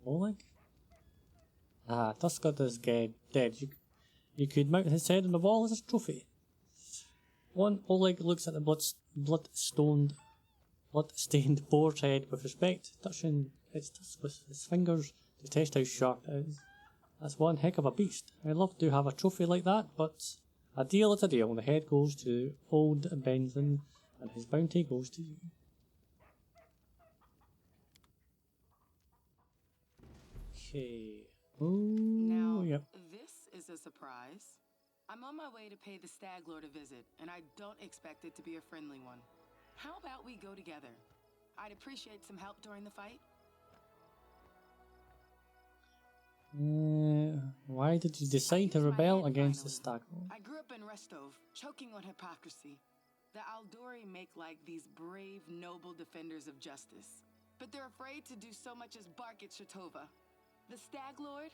Oleg? Ah, Tuskard is dead. You could mount his head on the wall as a trophy. Oleg looks at the blood-stained boar's head with respect, touching its tusk with his fingers to test how sharp it is. That's one heck of a beast. I'd love to have a trophy like that, but a deal is a deal. The head goes to old Benson, and his bounty goes to you. Okay. Now, Yep. this is a surprise. I'm on my way to pay the Stag Lord a visit, and I don't expect it to be a friendly one. How about we go together? I'd appreciate some help during the fight. Why did you decide to rebel against the Stag Lord? I grew up in Rostov, choking on hypocrisy. The Aldori make like these brave, noble defenders of justice. But they're afraid to do so much as bark at Shatova. The Stag Lord,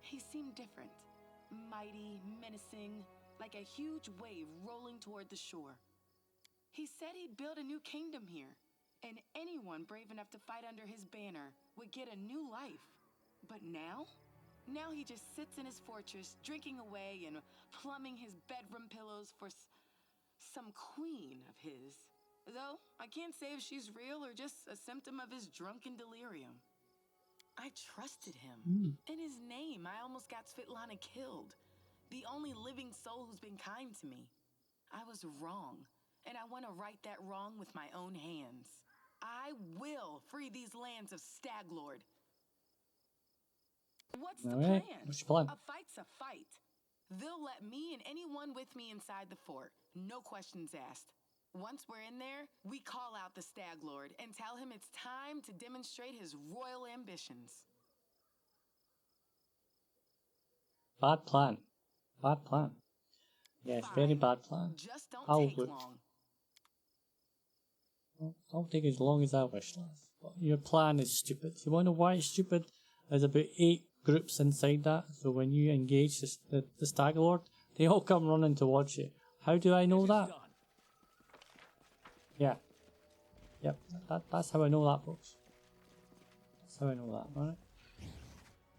he seemed different. Mighty, menacing, like a huge wave rolling toward the shore. He said he'd build a new kingdom here, and anyone brave enough to fight under his banner would get a new life. But now? Now he just sits in his fortress, drinking away and plumbing his bedroom pillows for some queen of his. Though, I can't say if she's real or just a symptom of his drunken delirium. I trusted him. In his name, I almost got Svetlana killed. The only living soul who's been kind to me. I was wrong, and I want to right that wrong with my own hands. I will free these lands of Stag Lord. What's the plan? What's your plan? A fight's a fight. They'll let me and anyone with me inside the fort. No questions asked. Once we're in there, we call out the Stag Lord and tell him it's time to demonstrate his royal ambitions. Bad plan. Bad plan. Yes, Fine. very bad plan. Just don't take look. long. I'll take as long as I wish, lads. But your plan is stupid. You want to know why it's stupid? There's about 8 groups inside that, so when you engage the Stag Lord, they all come running towards you. How do I know that? Yeah. Yep, that's how I know that, folks. That's how I know that, alright?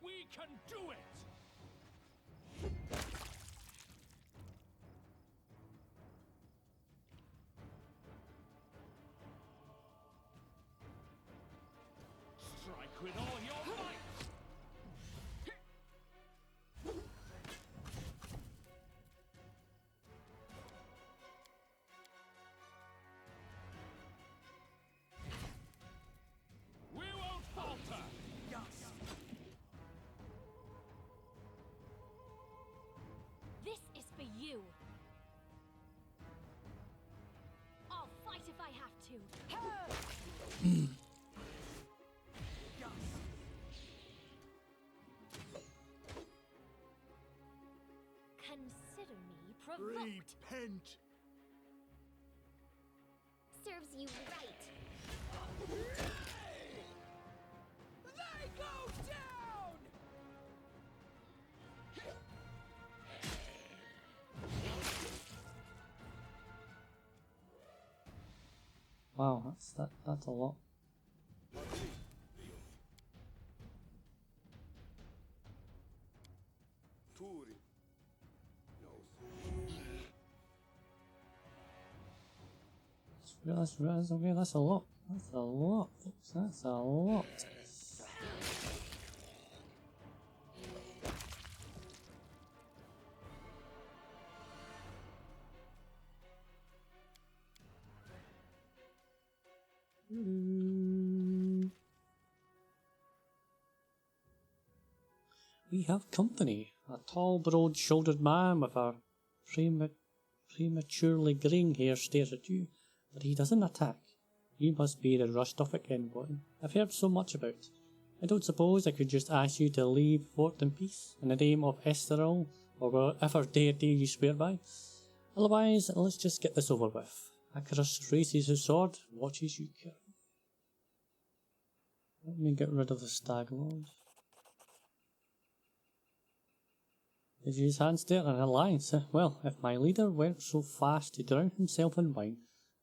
We can do it! Strike with all your might! We won't falter! Yes! This is for you. I'll fight if I have to. Consider me provoked. Repent! Serves you right. They go down! Wow, that's a lot. That's okay, that's a lot. That's a lot, folks. That's a lot. We have company. A tall, broad-shouldered man with a prematurely greying hair stares at you, but he doesn't attack. You must be the Rostoffic envoy I've heard so much about. I don't suppose I could just ask you to leave fort in peace, in the name of Esterol, or whatever deity you swear by. Otherwise, let's just get this over with. Akiros raises his sword and watches you kill. Let me get rid of the Stag Lord. Is his hands there an alliance? Well, if my leader went so fast to drown himself in wine,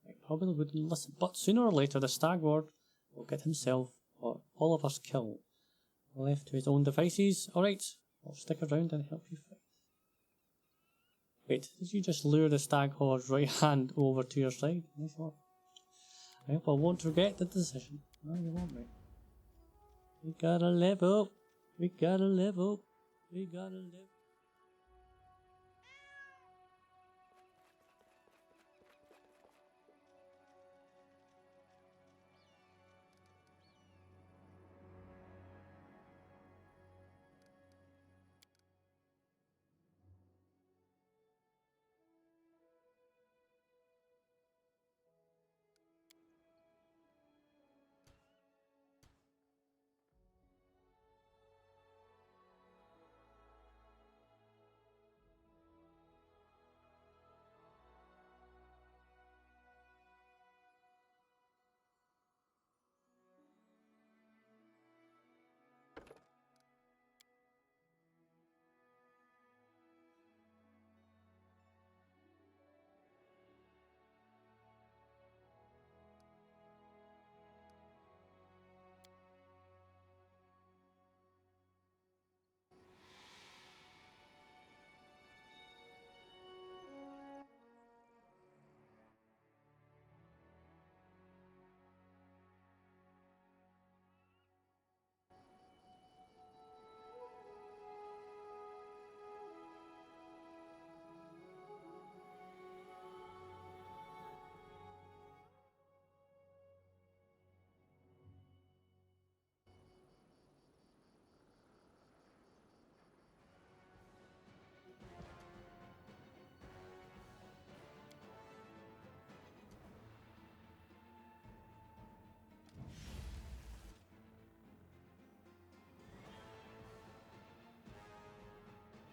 I probably wouldn't listen. But sooner or later the Stag Lord will get himself or all of us killed. Left to his own devices. Alright, I'll stick around and help you fight. Wait, did you just lure the Stag Lord's right hand over to your side? Nice work. I hope I won't regret the decision. No, you won't, mate. We gotta level. We gotta level. We gotta level.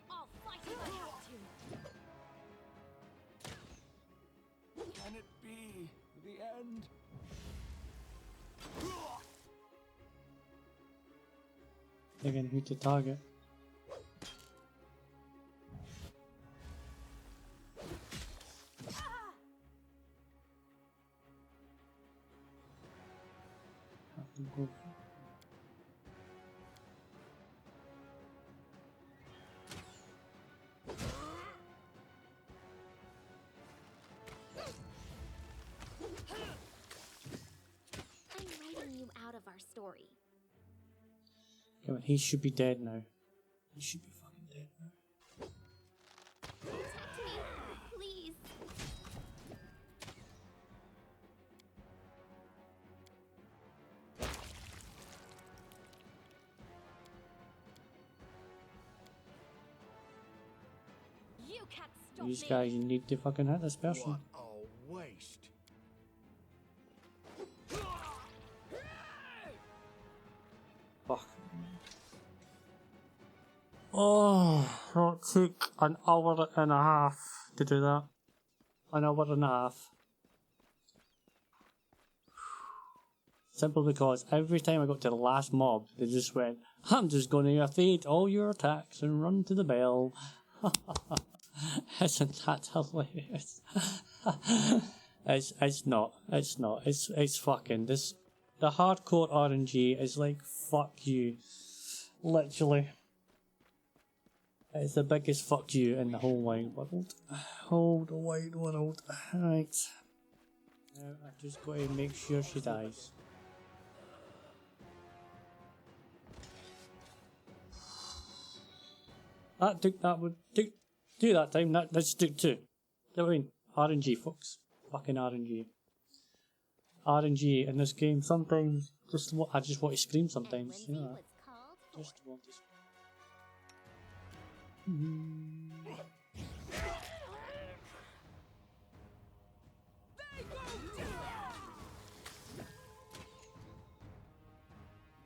I'll fight if I have to. Can it be the end? Again, who to target? Have to go. I'm writing you out of our story. Come on, he should be dead now. He should be fucking dead now. Protect me, please. You can't stop These me. guys need to fucking hit this person. What a waste. Fuck. Oh, that took an hour and a half to do that. An hour and a half. Simply because every time I got to the last mob, they just went, I'm just going to evade all your attacks and run to the bell. Isn't that hilarious? It's not. It's fucking this. The hardcore RNG is like, fuck you. Literally. It's the biggest fuck you in the whole wide world. Whole wide world. Right. Now I just got to make sure she dies. That would do that time. That's took two. Do you know what I mean? RNG, folks. Fucking RNG. RNG in this game. Sometimes I just want to scream. Sometimes, And you know. Lindsay was called for. Just want to scream.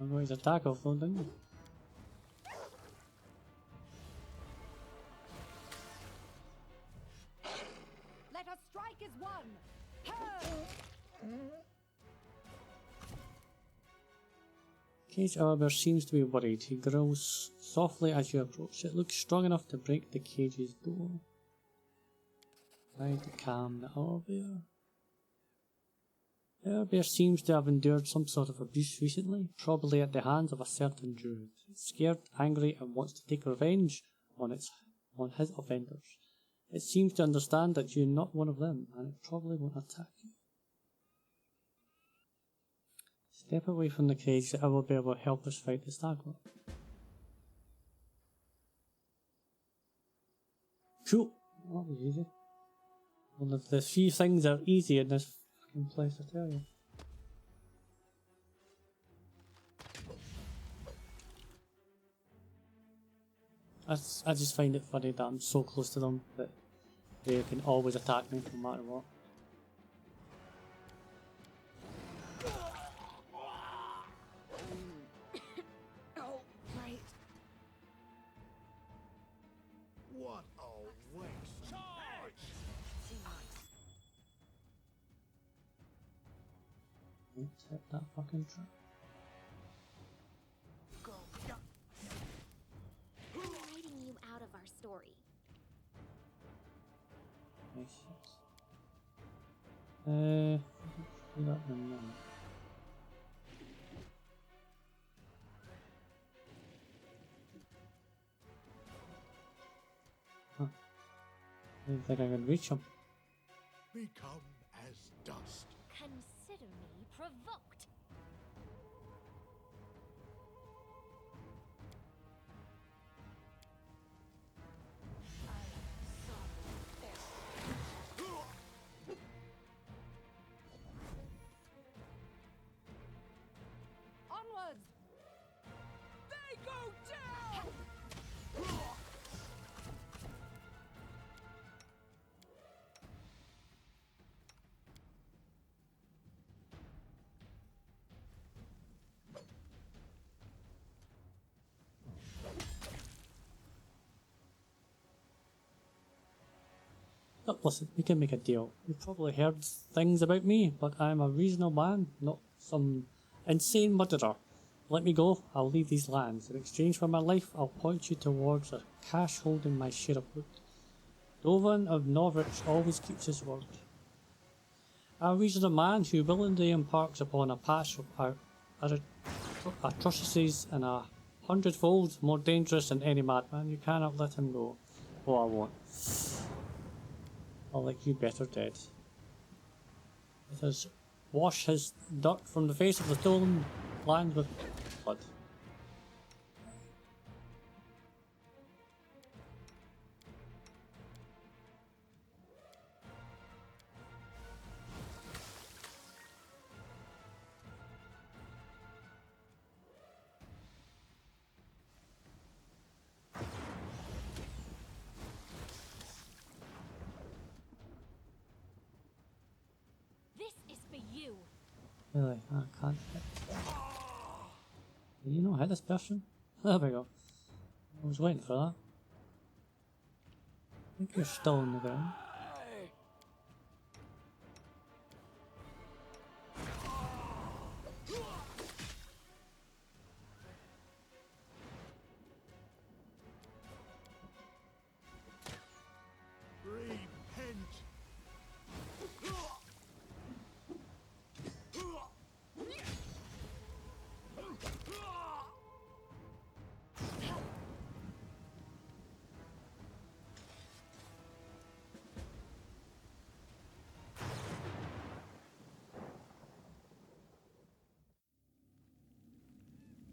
I'm going to attack off though, didn't you? Let us strike as one. Cage Arbor seems to be worried. He growls softly as you approach. It looks strong enough to break the cage's door. Try to calm the Arbor. Airbear seems to have endured some sort of abuse recently, probably at the hands of a certain druid. It's scared, angry, and wants to take revenge on his offenders. It seems to understand that you're not one of them, and it probably won't attack you. Step away from the cage, the owlbear will help us fight the Stag Lord. Cool! That was easy. One of the few things that are easy in this fucking place, I tell you. I just find it funny that I'm so close to them that they can always attack me no matter what. Oh, right. What a waste. Let's hit that fucking trap. I'm writing you out of our story. Nice hits. Do that in a minute. Huh. I didn't think I could reach him. Become as dust. Consider me provoked. Onward! They go down! Oh, listen, we can make a deal. You've probably heard things about me, but I'm a reasonable man, not some insane murderer. Let me go, I'll leave these lands. In exchange for my life, I'll point you towards a cache holding my share of loot. Dovan of Norwich always keeps his word. A reasonable man who willingly embarks upon a patch of atrocities and 100-fold more dangerous than any madman. You cannot let him go. Oh, I won't. I'll like you better dead. Let us wash his dirt from the face of the stolen land with blood. This is for you. Really? I can't hit. Did you not hit this person? There we go. I was waiting for that. I think you're still on the ground. Repent.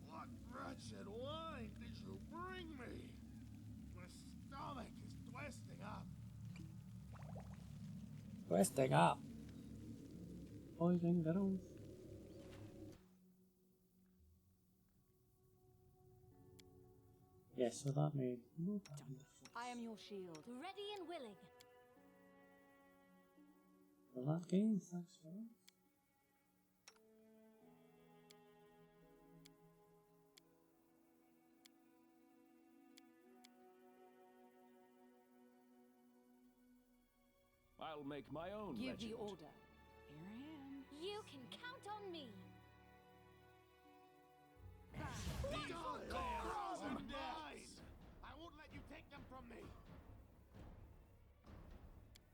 What wretched wine did you bring me? My stomach is twisting up. Twisting up. Boys and girls. Yes, so that made no difference. I am your shield. Ready and willing. For that game, thanks for that. I'll make my own Give legend. the order. Here I am. You can count on me. I won't let you take them from me.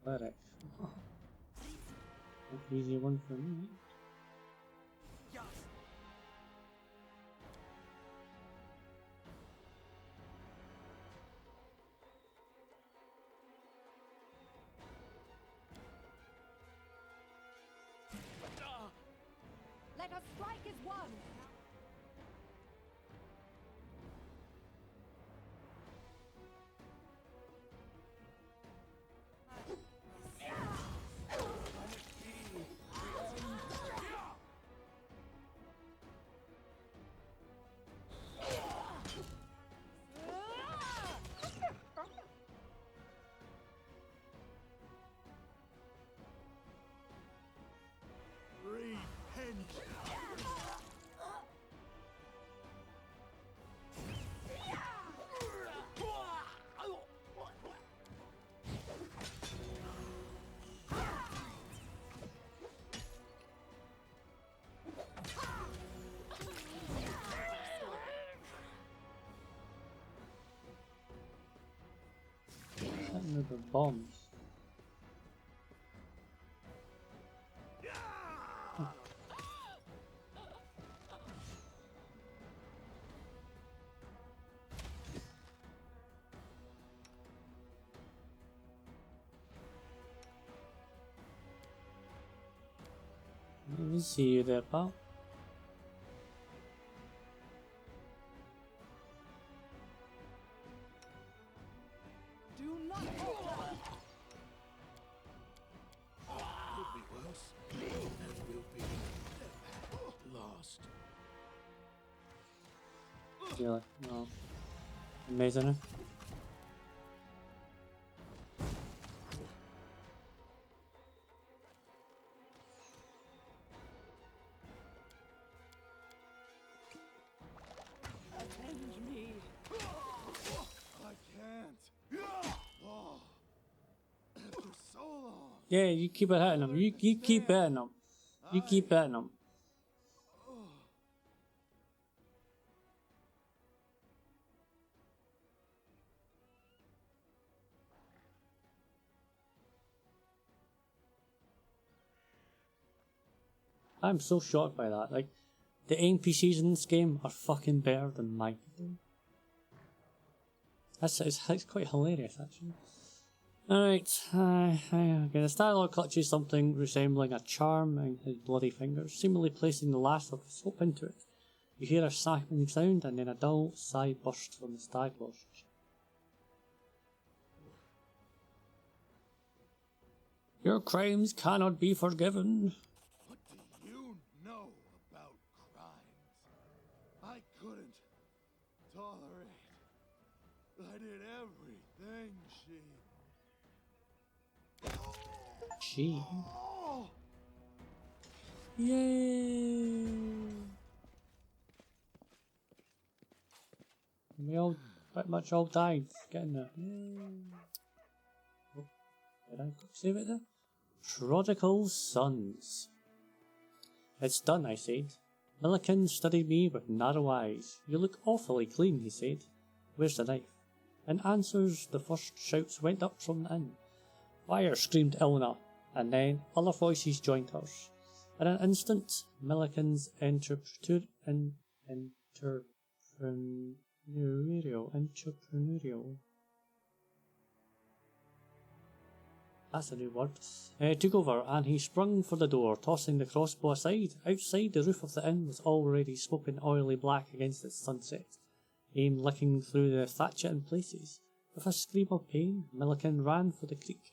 Cleric. An easy one for me. strike is won. Another bombs. Let me see you there, pal. Do not falter. Could be worse. And will be lost. Really? No. Amazing, eh? Avenge me. I can't. Oh. After so long. Yeah, you keep it hitting him. You keep hitting him. You keep hitting him. I'm so shocked by that. Like, the NPCs in this game are fucking better than my people. It's quite hilarious, actually. Alright, okay, the Stag Lord clutches something resembling a charm in his bloody fingers, seemingly placing the last of his hope into it. You hear a snapping sound, and then a dull sigh bursts from the Stag Lord. Your crimes cannot be forgiven. What do you know about crimes? I couldn't tolerate. I did everything She. Oh! Yay! We all pretty much all died getting there. Oh, did I save it there? Prodical sons. It's done, I said. Milliken studied me with narrow eyes. You look awfully clean, he said. Where's the knife? In answers, the first shouts went up from the inn. Fire, screamed Ilna, and then other voices joined hers. In an instant, Milliken's entrepreneurial. That's a new word. Took over, and he sprung for the door, tossing the crossbow aside. Outside, the roof of the inn was already smoking oily black against its sunset, aim licking through the thatch in places. With a scream of pain, Milliken ran for the creek.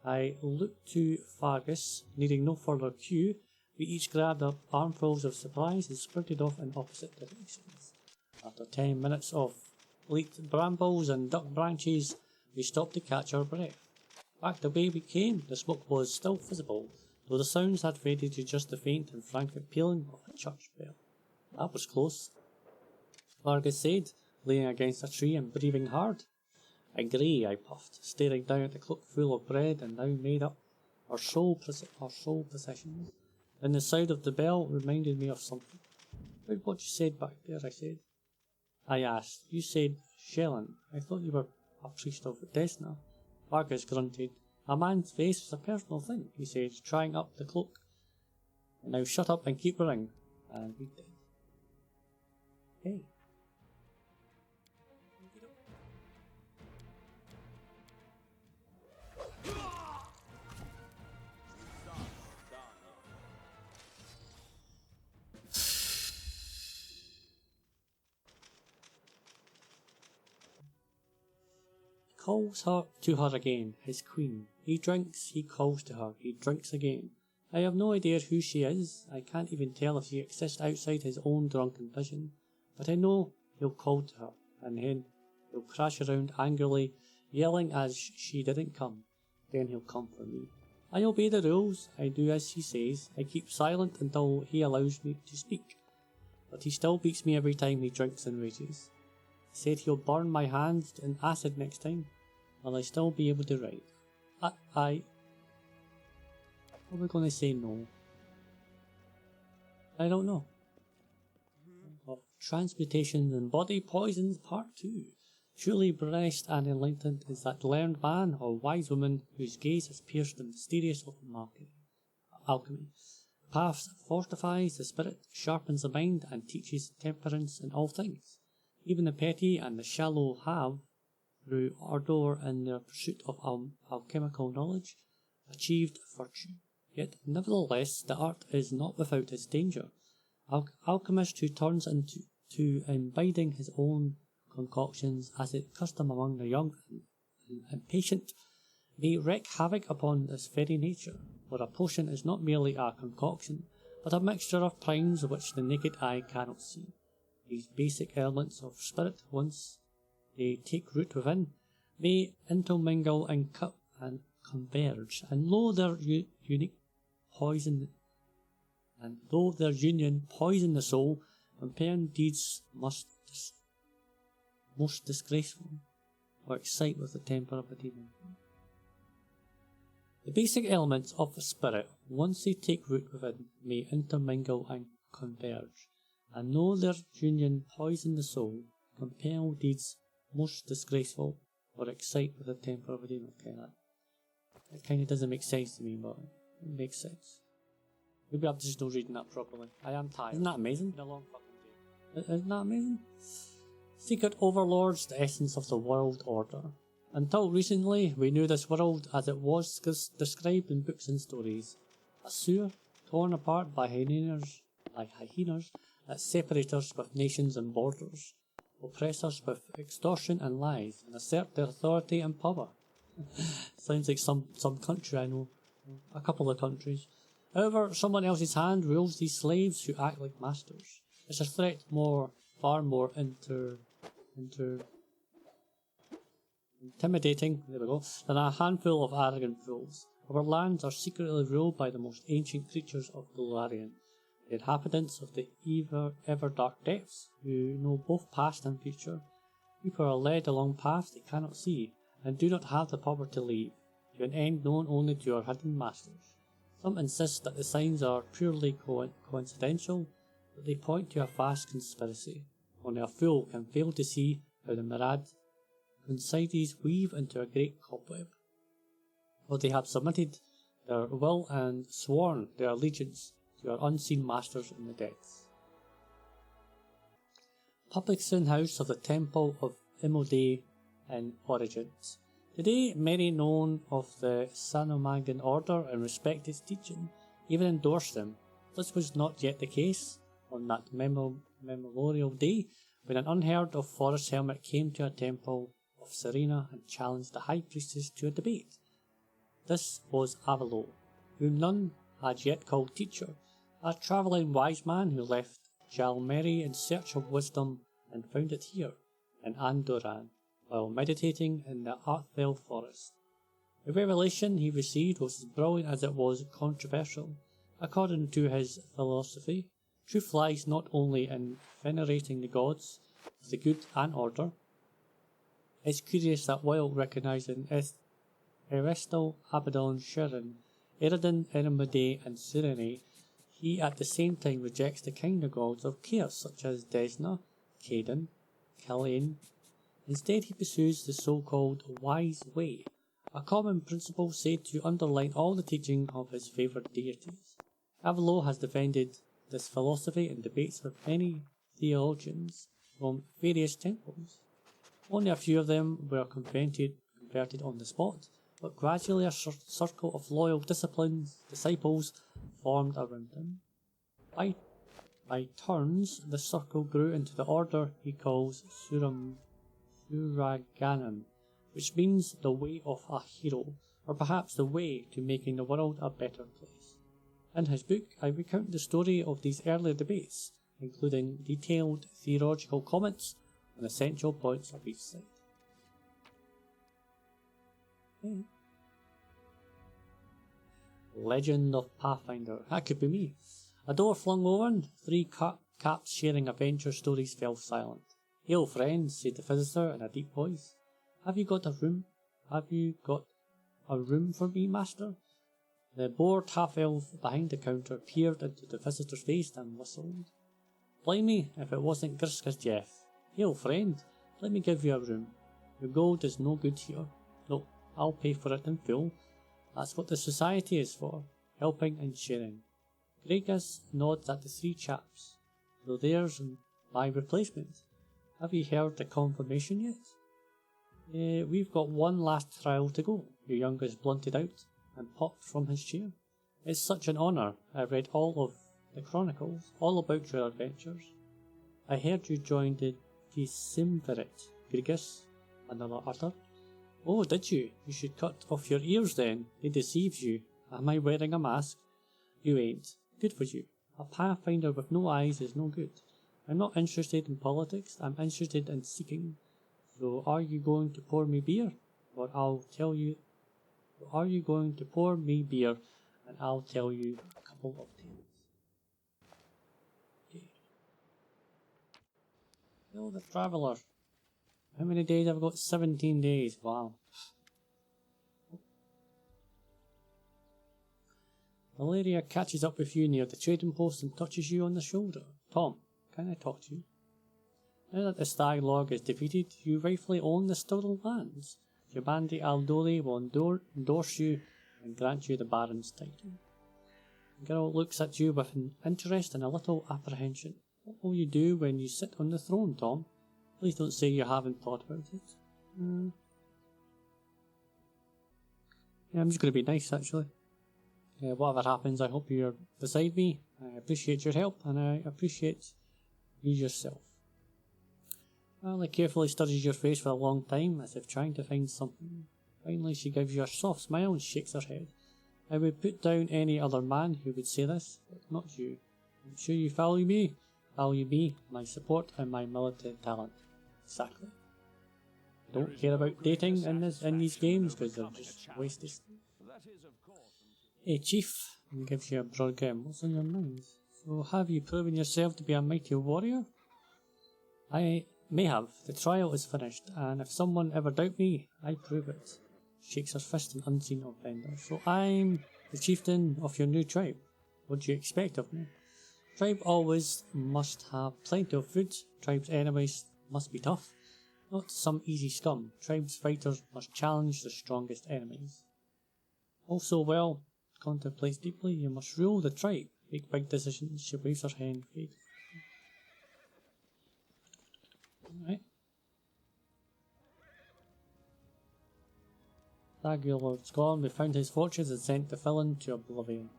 I looked to Fargus, needing no further cue. We each grabbed up armfuls of supplies and sprinted off in opposite directions. After 10 minutes of leaked brambles and duck branches, we stopped to catch our breath. Back the way we came, the smoke was still visible, though the sounds had faded to just the faint and frantic pealing of a church bell. That was close, Fargus said, leaning against a tree and breathing hard. Agree, I puffed, staring down at the cloak full of bread and now made up our sole possessions. And the sound of the bell reminded me of something. About what you said back there, I said. I asked. You said Shellen. I thought you were a priest of Desna. Vargas grunted. A man's face is a personal thing, he said, trying up the cloak. Now shut up and keep running. And we did. Hey. calls her to her again, his queen. He drinks, he calls to her, he drinks again. I have no idea who she is. I can't even tell if she exists outside his own drunken vision. But I know he'll call to her, and then he'll crash around angrily, yelling as she didn't come. Then he'll come for me. I obey the rules, I do as he says, I keep silent until he allows me to speak. But he still beats me every time he drinks and rages. He said he'll burn my hands in acid next time. Will I still be able to write? I'm probably going to say no. I don't know. Transmutations and Body Poisons Part 2. Truly blessed and enlightened is that learned man or wise woman whose gaze has pierced the mysterious of alchemy. Paths fortifies the spirit, sharpens the mind, and teaches temperance in all things. Even the petty and the shallow have, through ardour in their pursuit of alchemical knowledge, achieved virtue. Yet, nevertheless, the art is not without its danger. Alchemist who turns to imbibing his own concoctions, as is custom among the young and impatient, may wreak havoc upon this very nature, for a potion is not merely a concoction, but a mixture of primes which the naked eye cannot see. These basic elements of spirit, once they take root within, may intermingle and converge, and though their union poison the soul, comparing deeds most disgraceful, or excite with the temper of a demon. The basic elements of the spirit, once they take root within, may intermingle and converge, and though their union poison the soul, compel deeds most disgraceful, or excite with the temper of a demon. Okay, that kind of doesn't make sense to me, but it makes sense. Maybe I'm just not reading that properly. I am tired. Isn't that amazing? Been a long fucking day. Isn't that amazing? Secret overlords, the essence of the world order. Until recently, we knew this world as it was described in books and stories. A sewer torn apart by hyenas that separate us with nations and borders, oppress us with extortion and lies, and assert their authority and power. Sounds like some country I know. A couple of countries. However, someone else's hand rules these slaves who act like masters. It's a threat far more intimidating, than a handful of arrogant fools. Our lands are secretly ruled by the most ancient creatures of Glorian, the inhabitants of the ever dark depths, who know both past and future. People are led along paths they cannot see, and do not have the power to leave, to an end known only to our hidden masters. Some insist that the signs are purely coincidental, but they point to a vast conspiracy. Only a fool can fail to see how the myriad coincides weave into a great cobweb. For they have submitted their will and sworn their allegiance to our unseen masters in the depths. Public Sin House of the Temple of Imode in Origins. Today, many known of the Sanomagan order and respect its teaching, even endorse them. This was not yet the case on that memorial day, when an unheard of forest hermit came to a temple of Serena and challenged the high priestess to a debate. This was Overlord, whom none had yet called teacher, a travelling wise man who left Jalmeri in search of wisdom and found it here, in Andoran, while meditating in the Arthdale forest. The revelation he received was as brilliant as it was controversial. According to his philosophy, truth lies not only in venerating the gods of the good and order. It's curious that while recognizing Erestal, Abaddon, Sharon, Eridan, Erimode, and Sirene, he at the same time rejects the kinder gods of chaos such as Desna, Caden, Kalain. Instead, he pursues the so-called wise way, a common principle said to underline all the teaching of his favoured deities. Overlord has defended this philosophy in debates with many theologians from various temples. Only a few of them were converted on the spot, but gradually a circle of loyal disciples formed around him. By turns, the circle grew into the order he calls Suraganan, which means the way of a hero, or perhaps the way to making the world a better place. In his book, I recount the story of these early debates, including detailed theological comments on essential points of each side. Okay. Legend of Pathfinder. That could be me. A door flung open, three caps sharing adventure stories fell silent. "Hail, friends," said the visitor in a deep voice. Have you got a room? Have you got a room for me, master?" The bored half-elf behind the counter peered into the visitor's face and whistled. "Blimey, if it wasn't Grisca's Jeff. Hail, friend, let me give you a room. Your gold is no good here. No, I'll pay for it in full. That's what the society is for, helping and sharing." Gregis nods at the three chaps. "So there's my replacement. Have you heard the confirmation yet?" "We've got one last trial to go," the youngest blunted out, and popped from his chair. "It's such an honour. I read all of the chronicles, all about your adventures. I heard you joined the Decemvirate, Gregis," another uttered. "Oh, did you? You should cut off your ears then. They deceives you. Am I wearing a mask?" "You ain't. Good for you. A pathfinder with no eyes is no good. I'm not interested in politics, I'm interested in seeking. So are you going to pour me beer? Or are you going to pour me beer and I'll tell you a couple of tales. Okay. Kill the Traveller. How many days have I got? 17 days. Wow. Valarie catches up with you near the trading post and touches you on the shoulder. "Tom, can I talk to you? Now that the Stag Lord is defeated, you rightfully own the stolen lands. Your bandit Bodily will endorse you and grant you the Baron's title." The girl looks at you with an interest and a little apprehension. "What will you do when you sit on the throne, Tom? Please don't say you haven't thought about it." Yeah, I'm just going to be nice, actually. Whatever happens, I hope you're beside me. I appreciate your help, and I appreciate you yourself. He carefully studies your face for a long time, as if trying to find something. Finally, she gives you a soft smile and shakes her head. "I would put down any other man who would say this, but not you. I'm sure you value me, my support, and my military talent." Exactly. Don't care about dating in these games because they're just wasted. "Hey, Chief," and gives you a broad grin. "What's on your mind? So have you proven yourself to be a mighty warrior?" "I may have. The trial is finished, and if someone ever doubt me, I prove it." Shakes her fist in unseen offender. "So I'm the chieftain of your new tribe. What do you expect of me? Tribe always must have plenty of food. Tribe's enemies must be tough. Not some easy scum. Tribe's fighters must challenge the strongest enemies. Also, well, contemplates deeply, you must rule the tribe. Make big decisions." She waves her hand vaguely. Alright. Stag Lord's gone. We found his fortunes and sent the villain to oblivion.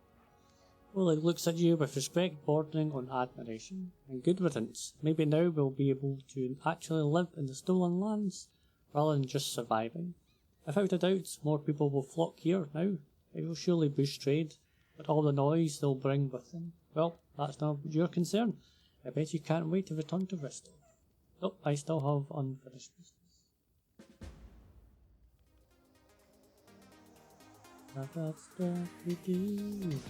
Oleg looks at you with respect bordering on admiration. "And good riddance. Maybe now we'll be able to actually live in the stolen lands, rather than just surviving. Without a doubt, more people will flock here now. It will surely boost trade, but all the noise they'll bring with them, well, that's not your concern. I bet you can't wait to return to Bristol." Nope, I still have unfinished business. That's stuff we do.